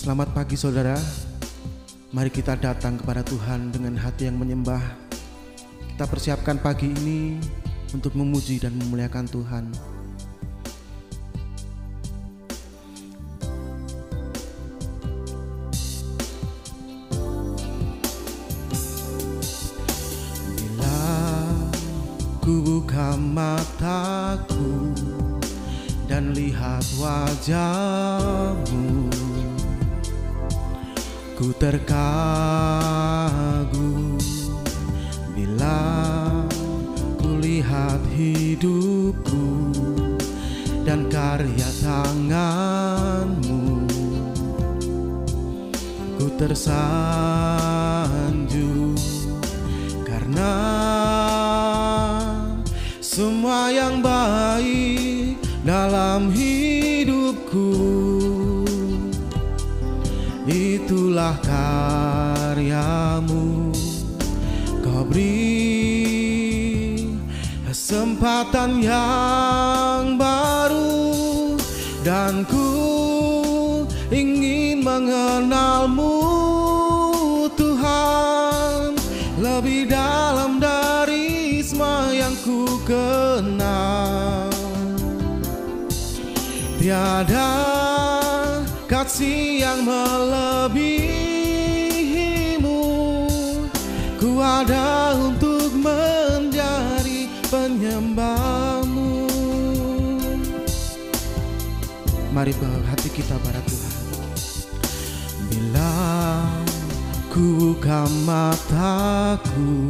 Selamat pagi saudara. Mari kita datang kepada Tuhan dengan hati yang menyembah. Kita persiapkan pagi ini untuk memuji dan memuliakan Tuhan. Bila ku buka mataku dan lihat wajah-Mu, ku terkagum bila ku lihat hidupku dan karya tangan-Mu. Ku tersanjung karena semua yang baik dalam hidupku itulah karya-Mu. Kau beri kesempatan yang baru dan ku ingin mengenal-Mu Tuhan lebih dalam dari semua yang ku kenal. Tiada kasih yang melebihi-Mu, ku ada untuk menjadi penyembah-Mu. Mari hati kita pada Tuhan. Bila ku buka mataku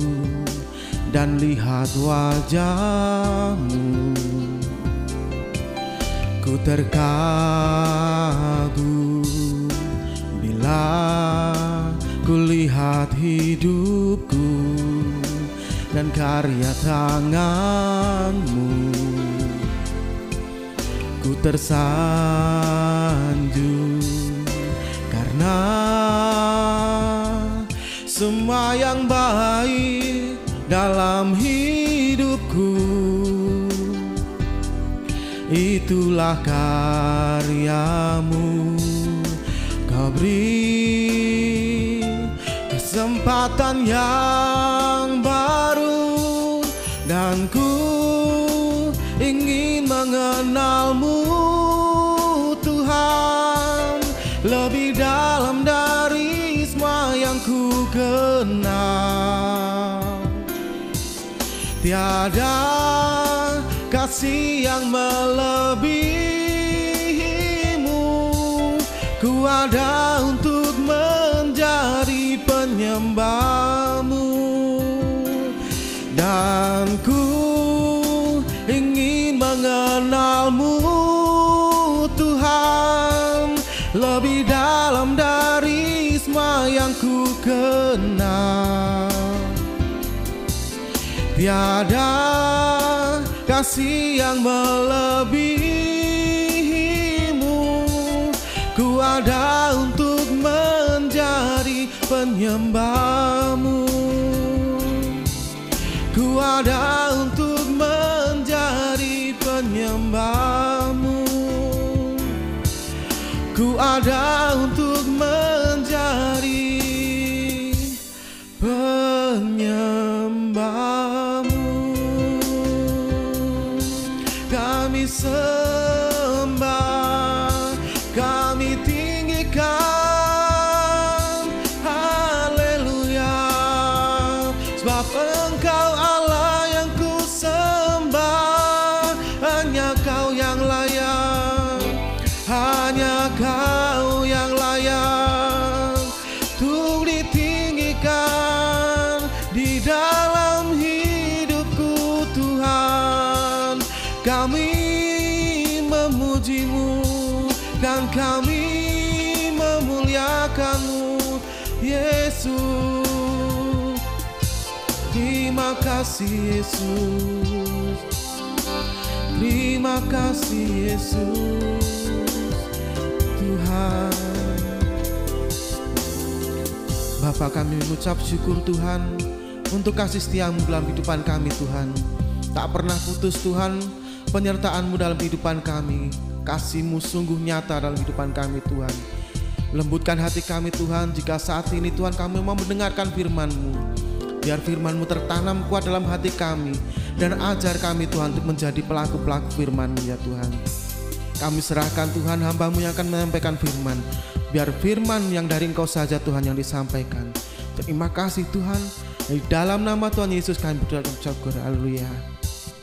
dan lihat wajah-Mu, ku terkagum bila ku lihat hidupku dan karya tangan-Mu. Ku tersanjung karena semua yang baik dalam hidupku itulah karya-Mu. Kau beri kesempatan yang baru dan ku ingin mengenal-Mu Tuhan lebih dalam dari semua yang ku kenal. Tiada kasih yang melebihi-Mu, ku ada untuk menjadi penyembah-Mu dan ku ingin mengenal-Mu Tuhan lebih dalam dari semua yang ku kenal. Tiada kasih yang melebihi-Mu, ku ada untuk menjadi penyembah-Mu. Ku ada untuk menjadi penyembah-Mu. Ku ada untuk menjadi penyembah-Mu. Kami sembah, kami tinggikan, haleluya. Sebab Engkau Allah yang ku sembah, hanya Kau yang layak, hanya Kau yang layak untuk ditinggikan di dalam hidupku Tuhan. Kami memuji-Mu dan kami memuliakan-Mu Yesus. Terima kasih Yesus, terima kasih Yesus Tuhan. Bapa, kami mengucap syukur Tuhan untuk kasih setia-Mu dalam kehidupan kami Tuhan. Tak pernah putus Tuhan penyertaan-Mu dalam kehidupan kami. Kasih-Mu sungguh nyata dalam kehidupan kami Tuhan. Lembutkan hati kami Tuhan, jika saat ini Tuhan kami mau mendengarkan firman-Mu. Biar firman-Mu tertanam kuat dalam hati kami, dan ajar kami Tuhan untuk menjadi pelaku-pelaku firman-Mu ya Tuhan. Kami serahkan Tuhan hamba-Mu yang akan menyampaikan firman. Biar firman yang dari Engkau saja Tuhan yang disampaikan. Terima kasih Tuhan. Di dalam nama Tuhan Yesus kami berdoa dan bersyukur. Haleluya.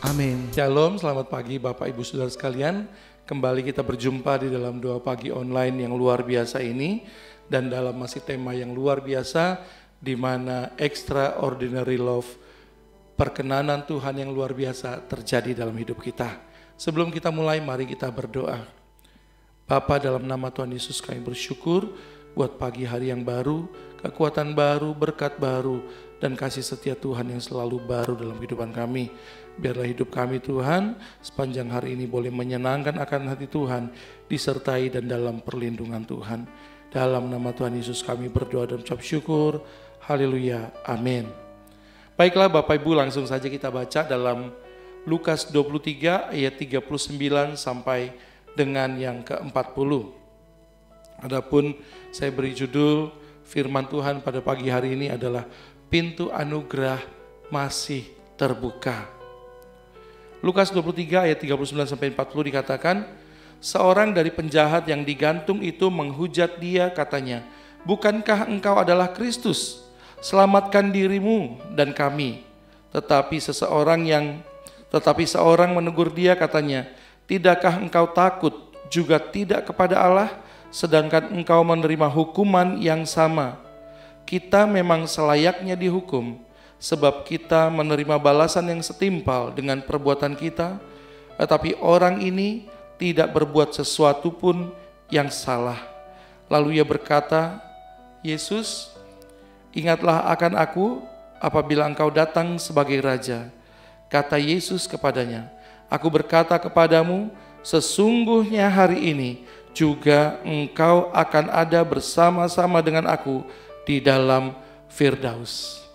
Amin. Shalom, selamat pagi Bapak Ibu Saudara sekalian. Kembali kita berjumpa di dalam doa pagi online yang luar biasa ini. Dan dalam masih tema yang luar biasa, di mana extraordinary love, perkenanan Tuhan yang luar biasa terjadi dalam hidup kita. Sebelum kita mulai, mari kita berdoa. Bapa, dalam nama Tuhan Yesus kami bersyukur buat pagi hari yang baru, kekuatan baru, berkat baru, dan kasih setia Tuhan yang selalu baru dalam kehidupan kami. Biarlah hidup kami Tuhan sepanjang hari ini boleh menyenangkan akan hati Tuhan, disertai dan dalam perlindungan Tuhan. Dalam nama Tuhan Yesus kami berdoa dan ucap syukur. Haleluya, amin. Baiklah Bapak Ibu, langsung saja kita baca dalam Lukas 23 ayat 39 sampai dengan yang ke-40. Adapun saya beri judul firman Tuhan pada pagi hari ini adalah pintu anugerah masih terbuka. Lukas 23 ayat 39 sampai 40 dikatakan, seorang dari penjahat yang digantung itu menghujat dia, katanya, bukankah engkau adalah Kristus? Selamatkan dirimu dan kami. Tetapi seorang menegur dia, katanya, tidakkah engkau takut juga tidak kepada Allah, sedangkan engkau menerima hukuman yang sama? Kita memang selayaknya dihukum, sebab kita menerima balasan yang setimpal dengan perbuatan kita, tetapi orang ini tidak berbuat sesuatu pun yang salah. Lalu ia berkata, Yesus, ingatlah akan aku apabila engkau datang sebagai Raja. Kata Yesus kepadanya, aku berkata kepadamu, sesungguhnya hari ini juga engkau akan ada bersama-sama dengan aku di dalam Firdaus.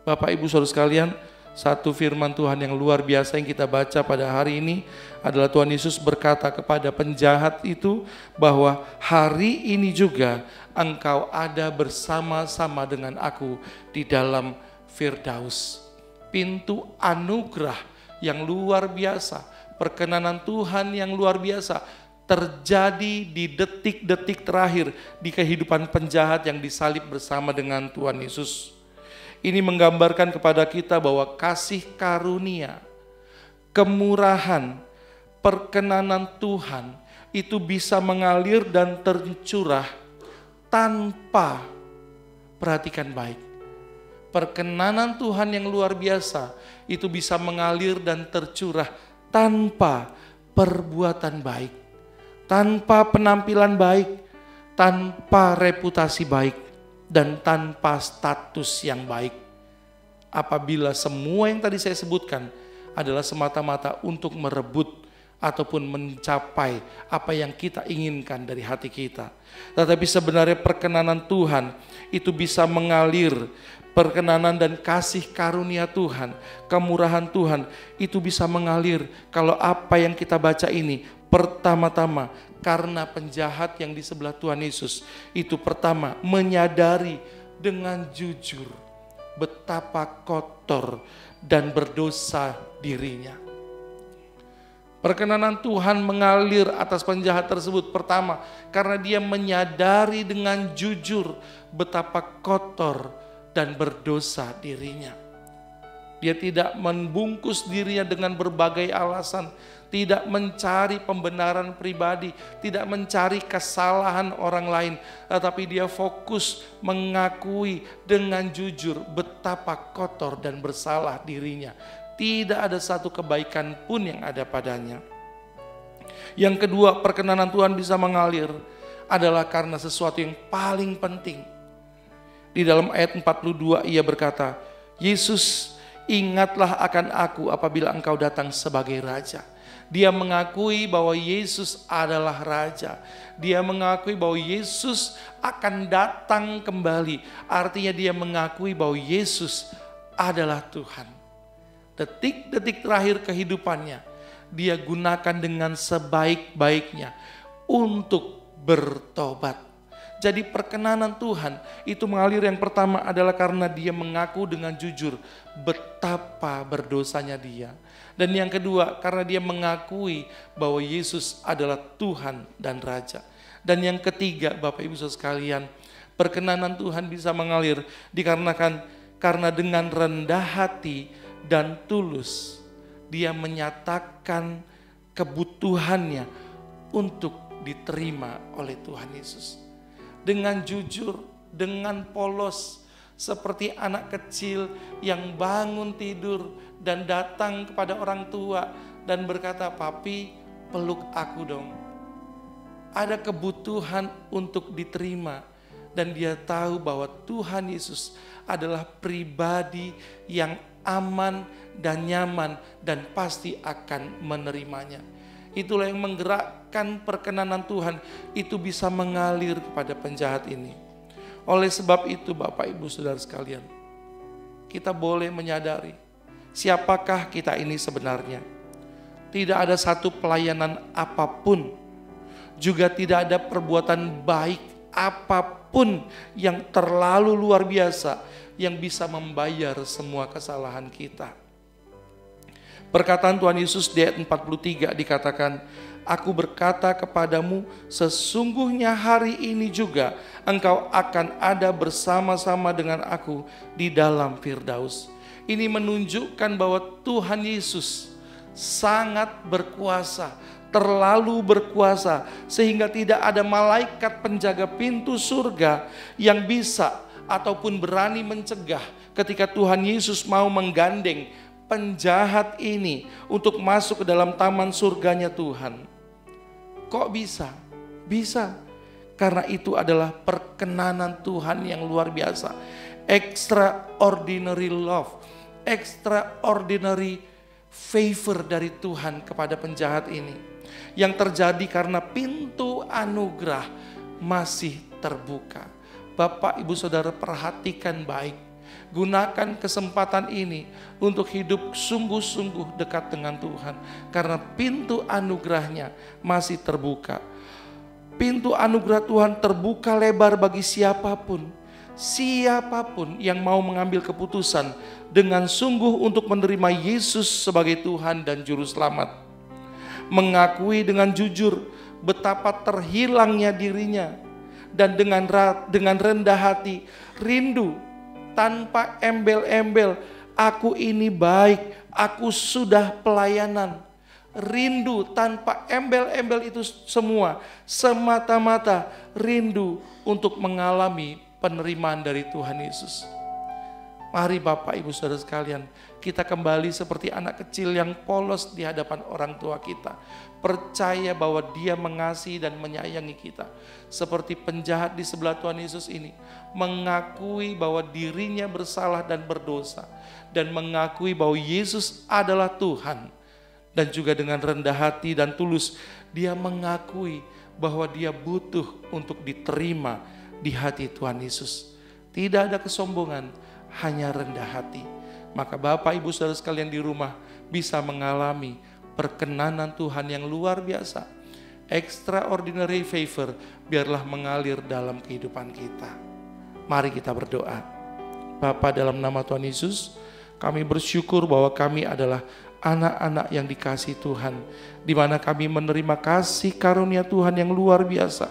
Bapak Ibu Saudara sekalian, satu firman Tuhan yang luar biasa yang kita baca pada hari ini adalah Tuhan Yesus berkata kepada penjahat itu bahwa hari ini juga engkau ada bersama-sama dengan aku di dalam Firdaus. Pintu anugerah yang luar biasa, perkenanan Tuhan yang luar biasa terjadi di detik-detik terakhir di kehidupan penjahat yang disalib bersama dengan Tuhan Yesus. Ini menggambarkan kepada kita bahwa kasih karunia, kemurahan, perkenanan Tuhan itu bisa mengalir dan tercurah tanpa perhatikan baik. Perkenanan Tuhan yang luar biasa itu bisa mengalir dan tercurah tanpa perbuatan baik, tanpa penampilan baik, tanpa reputasi baik, dan tanpa status yang baik. Apabila semua yang tadi saya sebutkan adalah semata-mata untuk merebut ataupun mencapai apa yang kita inginkan dari hati kita. Tetapi sebenarnya perkenanan Tuhan itu bisa mengalir, perkenanan dan kasih karunia Tuhan, kemurahan Tuhan itu bisa mengalir kalau apa yang kita baca ini pertama-tama karena penjahat yang di sebelah Tuhan Yesus itu pertama menyadari dengan jujur betapa kotor dan berdosa dirinya. Perkenanan Tuhan mengalir atas penjahat tersebut pertama karena dia menyadari dengan jujur betapa kotor dan berdosa dirinya. Dia tidak membungkus dirinya dengan berbagai alasan, tidak mencari pembenaran pribadi, tidak mencari kesalahan orang lain, tetapi dia fokus mengakui dengan jujur betapa kotor dan bersalah dirinya. Tidak ada satu kebaikan pun yang ada padanya. Yang kedua, perkenanan Tuhan bisa mengalir adalah karena sesuatu yang paling penting. Di dalam ayat 42 ia berkata, Yesus, ingatlah akan aku apabila engkau datang sebagai Raja. Dia mengakui bahwa Yesus adalah Raja. Dia mengakui bahwa Yesus akan datang kembali. Artinya dia mengakui bahwa Yesus adalah Tuhan. Detik-detik terakhir kehidupannya, dia gunakan dengan sebaik-baiknya untuk bertobat. Jadi perkenanan Tuhan itu mengalir yang pertama adalah karena dia mengaku dengan jujur betapa berdosanya dia. Dan yang kedua karena dia mengakui bahwa Yesus adalah Tuhan dan Raja. Dan yang ketiga Bapak Ibu Saudara sekalian, perkenanan Tuhan bisa mengalir dikarenakan karena dengan rendah hati dan tulus dia menyatakan kebutuhannya untuk diterima oleh Tuhan Yesus. Dengan jujur, dengan polos, seperti anak kecil yang bangun tidur dan datang kepada orang tua dan berkata, "Papi, peluk aku dong." Ada kebutuhan untuk diterima dan dia tahu bahwa Tuhan Yesus adalah pribadi yang aman dan nyaman dan pasti akan menerimanya. Itulah yang menggerakkan perkenanan Tuhan itu bisa mengalir kepada penjahat ini. Oleh sebab itu Bapak Ibu Saudara sekalian, kita boleh menyadari siapakah kita ini sebenarnya. Tidak ada satu pelayanan apapun, juga tidak ada perbuatan baik apapun yang terlalu luar biasa yang bisa membayar semua kesalahan kita. Perkataan Tuhan Yesus di ayat 43 dikatakan, "Aku berkata kepadamu, sesungguhnya hari ini juga engkau akan ada bersama-sama dengan aku di dalam Firdaus." Ini menunjukkan bahwa Tuhan Yesus sangat berkuasa, terlalu berkuasa, sehingga tidak ada malaikat penjaga pintu surga yang bisa ataupun berani mencegah ketika Tuhan Yesus mau menggandeng penjahat ini untuk masuk ke dalam taman surganya Tuhan. Kok bisa? Bisa. Karena itu adalah perkenanan Tuhan yang luar biasa. Extraordinary love, extraordinary favor dari Tuhan kepada penjahat ini. Yang terjadi karena pintu anugerah masih terbuka. Bapak, Ibu, Saudara perhatikan baik. Gunakan kesempatan ini untuk hidup sungguh-sungguh dekat dengan Tuhan. Karena pintu anugerahnya masih terbuka. Pintu anugerah Tuhan terbuka lebar bagi siapapun. Siapapun yang mau mengambil keputusan dengan sungguh untuk menerima Yesus sebagai Tuhan dan Juru Selamat. Mengakui dengan jujur betapa terhilangnya dirinya. Dan dengan rendah hati, rindu tanpa embel-embel, aku ini baik, aku sudah pelayanan. Rindu tanpa embel-embel itu semua, semata-mata rindu untuk mengalami penerimaan dari Tuhan Yesus. Mari Bapak Ibu Saudara sekalian, kita kembali seperti anak kecil yang polos di hadapan orang tua kita. Percaya bahwa Dia mengasihi dan menyayangi kita. Seperti penjahat di sebelah Tuhan Yesus ini, mengakui bahwa dirinya bersalah dan berdosa, dan mengakui bahwa Yesus adalah Tuhan. Dan juga dengan rendah hati dan tulus, dia mengakui bahwa dia butuh untuk diterima di hati Tuhan Yesus. Tidak ada kesombongan, hanya rendah hati. Maka Bapak Ibu Saudara sekalian di rumah bisa mengalami perkenanan Tuhan yang luar biasa. Extraordinary favor biarlah mengalir dalam kehidupan kita. Mari kita berdoa. Bapa, dalam nama Tuhan Yesus, kami bersyukur bahwa kami adalah anak-anak yang dikasihi Tuhan, di mana kami menerima kasih karunia Tuhan yang luar biasa,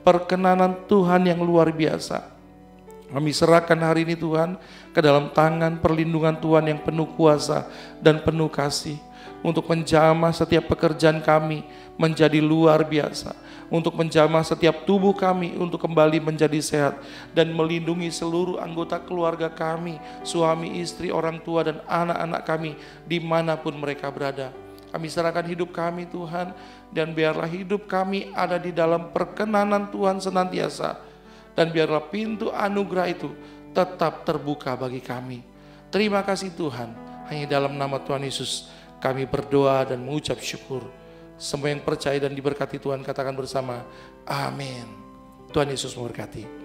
perkenanan Tuhan yang luar biasa. Kami serahkan hari ini Tuhan ke dalam tangan perlindungan Tuhan yang penuh kuasa dan penuh kasih, untuk menjamah setiap pekerjaan kami menjadi luar biasa, untuk menjamah setiap tubuh kami untuk kembali menjadi sehat, dan melindungi seluruh anggota keluarga kami, suami, istri, orang tua, dan anak-anak kami dimanapun mereka berada. Kami serahkan hidup kami Tuhan, dan biarlah hidup kami ada di dalam perkenanan Tuhan senantiasa. Dan biarlah pintu anugerah itu tetap terbuka bagi kami. Terima kasih Tuhan. Hanya dalam nama Tuhan Yesus kami berdoa dan mengucap syukur. Semua yang percaya dan diberkati Tuhan katakan bersama, amin. Tuhan Yesus memberkati.